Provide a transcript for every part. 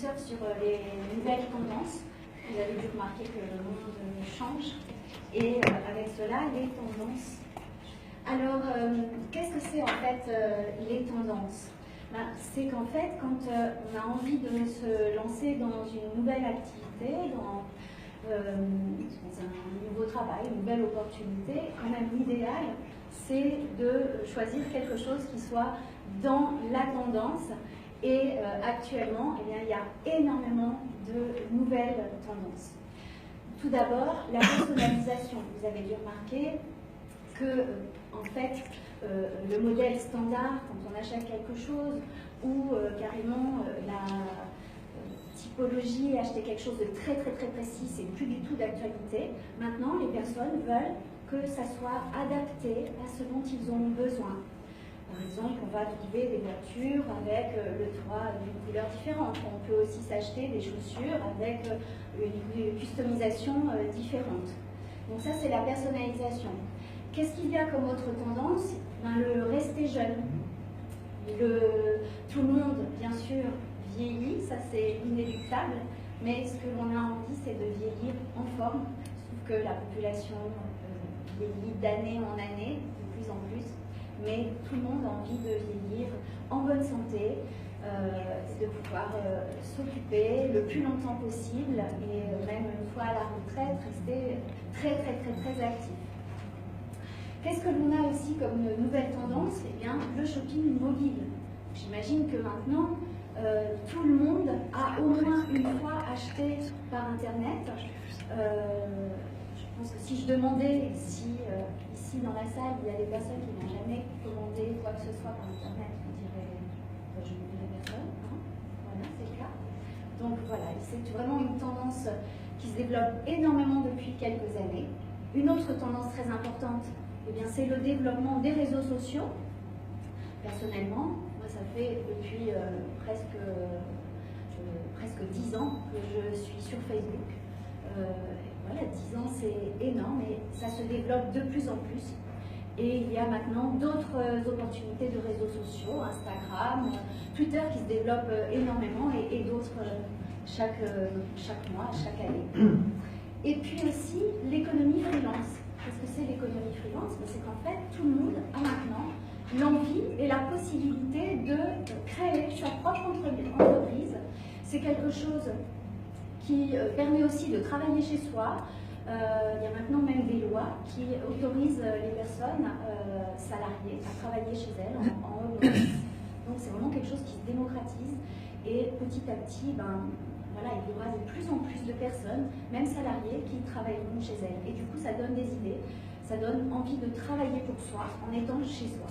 surfe sur les nouvelles tendances. Vous avez dû remarquer que le monde change. Et avec cela, les tendances. Alors, qu'est-ce que c'est en fait les tendances? Ben, c'est qu'en fait, quand on a envie de se lancer dans une nouvelle activité, dans un nouveau travail, une nouvelle opportunité, quand même l'idéal, c'est de choisir quelque chose qui soit dans la tendance. Et actuellement, eh bien, il y a énormément de nouvelles tendances. Tout d'abord, la personnalisation. Vous avez dû remarquer que, en fait, le modèle standard, quand on achète quelque chose, ou carrément la typologie, acheter quelque chose de très précis, c'est plus du tout d'actualité. Maintenant, les personnes veulent que ça soit adapté à ce dont ils ont besoin. Par exemple, on va trouver des voitures avec le toit d'une couleur différente. On peut aussi s'acheter des chaussures avec une customisation différente. Donc ça, c'est la personnalisation. Qu'est-ce qu'il y a comme autre tendance? Ben, le rester jeune. Tout le monde, bien sûr, vieillit, ça c'est inéluctable, mais ce que l'on a envie, c'est de vieillir en forme. Sauf que la population vieillit d'année en année, de plus en plus, mais tout le monde a envie de vieillir en bonne santé, de pouvoir s'occuper le plus longtemps possible et même une fois à la retraite, rester très actif. Qu'est-ce que l'on a aussi comme nouvelle tendance? Eh bien, le shopping mobile. J'imagine que maintenant, tout le monde a au moins une fois acheté par Internet. Je pense que si je demandais si ici dans la salle, il y a des personnes qui n'ont jamais commandé quoi que ce soit par Internet, on dirait, je ne dirais personne. Hein, voilà, c'est le cas. Donc voilà, c'est vraiment une tendance qui se développe énormément depuis quelques années. Une autre tendance très importante, eh bien, c'est le développement des réseaux sociaux. Personnellement, moi, ça fait depuis presque 10 ans que je suis sur Facebook. Voilà, 10 ans, c'est énorme et ça se développe de plus en plus. Et il y a maintenant d'autres opportunités de réseaux sociaux, Instagram, Twitter qui se développe énormément et d'autres chaque mois, chaque année. Et puis aussi l'économie freelance. Qu'est-ce que c'est l'économie freelance? C'est qu'en fait, tout le monde a maintenant l'envie et la possibilité de créer sa propre entreprise. C'est quelque chose qui permet aussi de travailler chez soi. Il y a maintenant même des lois qui autorisent les personnes salariées à travailler chez elles en home office. Donc c'est vraiment quelque chose qui se démocratise et petit à petit, voilà, il y aura de plus en plus de personnes, même salariées, qui travailleront chez elles. Et du coup, ça donne des idées, ça donne envie de travailler pour soi en étant chez soi.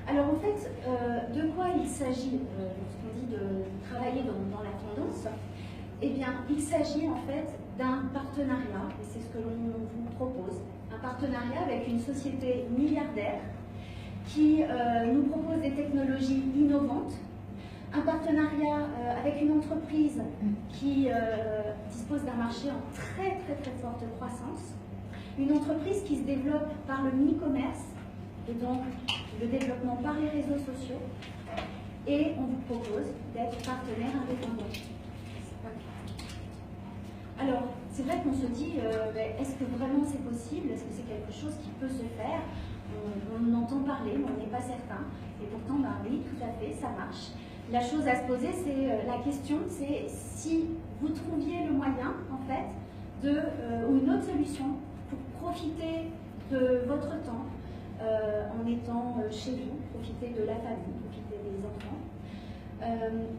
Alors en fait, de quoi il s'agit lorsqu'on dit de travailler dans la tendance? Eh bien, il s'agit en fait d'un partenariat, et c'est ce que l'on vous propose, un partenariat avec une société milliardaire qui nous propose des technologies innovantes, un partenariat avec une entreprise qui dispose d'un marché en très forte croissance, une entreprise qui se développe par le e-commerce et donc le développement par les réseaux sociaux, et on vous propose d'être partenaire indépendant. Alors, c'est vrai qu'on se dit, est-ce que vraiment c'est possible? Est-ce que c'est quelque chose qui peut se faire? On entend parler, mais on n'est pas certain. Et pourtant, oui, tout à fait, ça marche. La chose à se poser, c'est la question, c'est si vous trouviez le moyen, en fait, ou une autre solution pour profiter de votre temps en étant chez vous, profiter de la famille, profiter des enfants,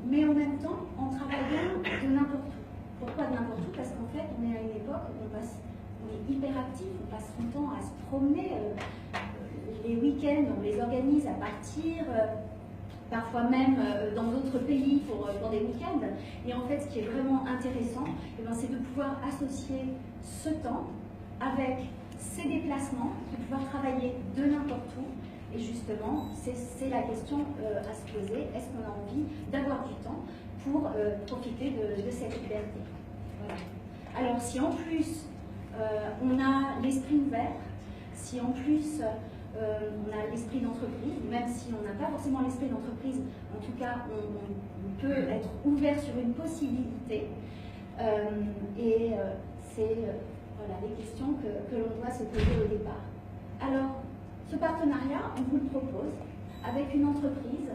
mais en même temps en travaillant de n'importe où. Pourquoi de n'importe où? Parce qu'en fait, on est à une époque où on est hyper actif, on passe son temps à se promener. Les week-ends, on les organise à partir, parfois même dans d'autres pays pour des week-ends. Et en fait, ce qui est vraiment intéressant, c'est de pouvoir associer ce temps avec ces déplacements, de pouvoir travailler de n'importe où. Et justement, c'est la question à se poser. Est-ce qu'on a envie d'avoir du temps pour profiter de cette liberté? Voilà. Alors, si en plus on a l'esprit ouvert, si en plus on a l'esprit d'entreprise, même si on n'a pas forcément l'esprit d'entreprise, en tout cas, on peut être ouvert sur une possibilité. C'est voilà, les questions que l'on doit se poser au départ. Alors, ce partenariat, on vous le propose avec une entreprise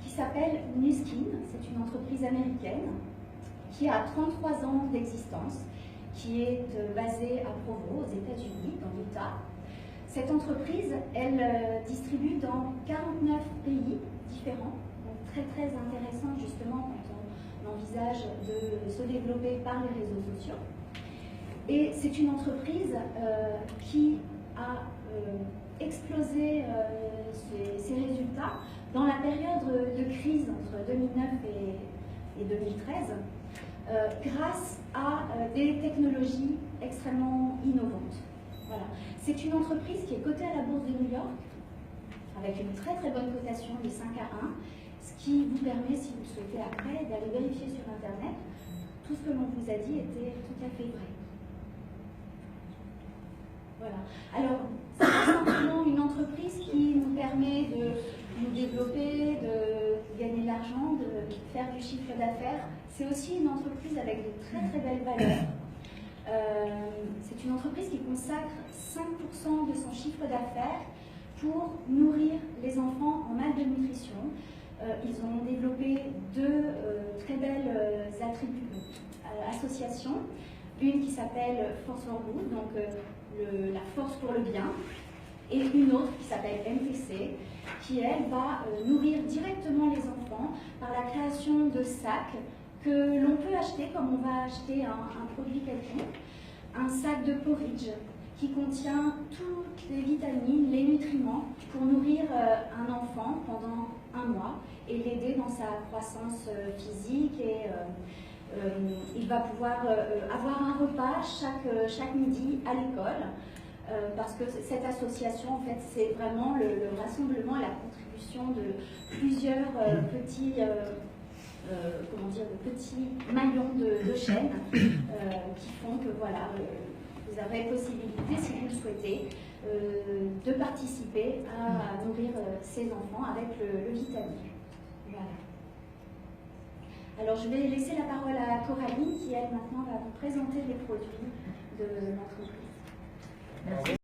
qui s'appelle Nuskin. C'est une entreprise américaine qui a 33 ans d'existence, qui est basée à Provo, aux États-Unis, dans l'Utah. Cette entreprise, elle distribue dans 49 pays différents, donc très très intéressant justement quand on envisage de se développer par les réseaux sociaux. Et c'est une entreprise qui a explosé ses résultats dans la période de crise entre 2009 et 2013 grâce à des technologies extrêmement innovantes. Voilà. C'est une entreprise qui est cotée à la bourse de New York avec une très très bonne cotation de 5 à 1, ce qui vous permet, si vous le souhaitez après, d'aller vérifier sur Internet. Tout ce que l'on vous a dit était tout à fait vrai. Voilà. Alors, c'est pas simplement une entreprise qui nous permet de nous développer, de gagner de l'argent, de faire du chiffre d'affaires. C'est aussi une entreprise avec de très très belles valeurs. C'est une entreprise qui consacre 5% de son chiffre d'affaires pour nourrir les enfants en malnutrition. Ils ont développé deux très belles associations. Une qui s'appelle Force for Good, donc la force pour le bien, et une autre qui s'appelle MTC, qui elle va nourrir directement les enfants par la création de sacs que l'on peut acheter comme on va acheter un produit quelconque, un sac de porridge qui contient toutes les vitamines, les nutriments pour nourrir un enfant pendant un mois et l'aider dans sa croissance physique et il va pouvoir avoir un repas chaque midi à l'école parce que cette association, en fait, c'est vraiment le rassemblement et la contribution de plusieurs petits maillons de chaîne qui font que voilà, vous avez possibilité, si vous le souhaitez, de participer à nourrir ces enfants avec le vitamine. Voilà. Alors je vais laisser la parole à Coralie qui, elle, maintenant, va vous présenter les produits de l'entreprise. Merci.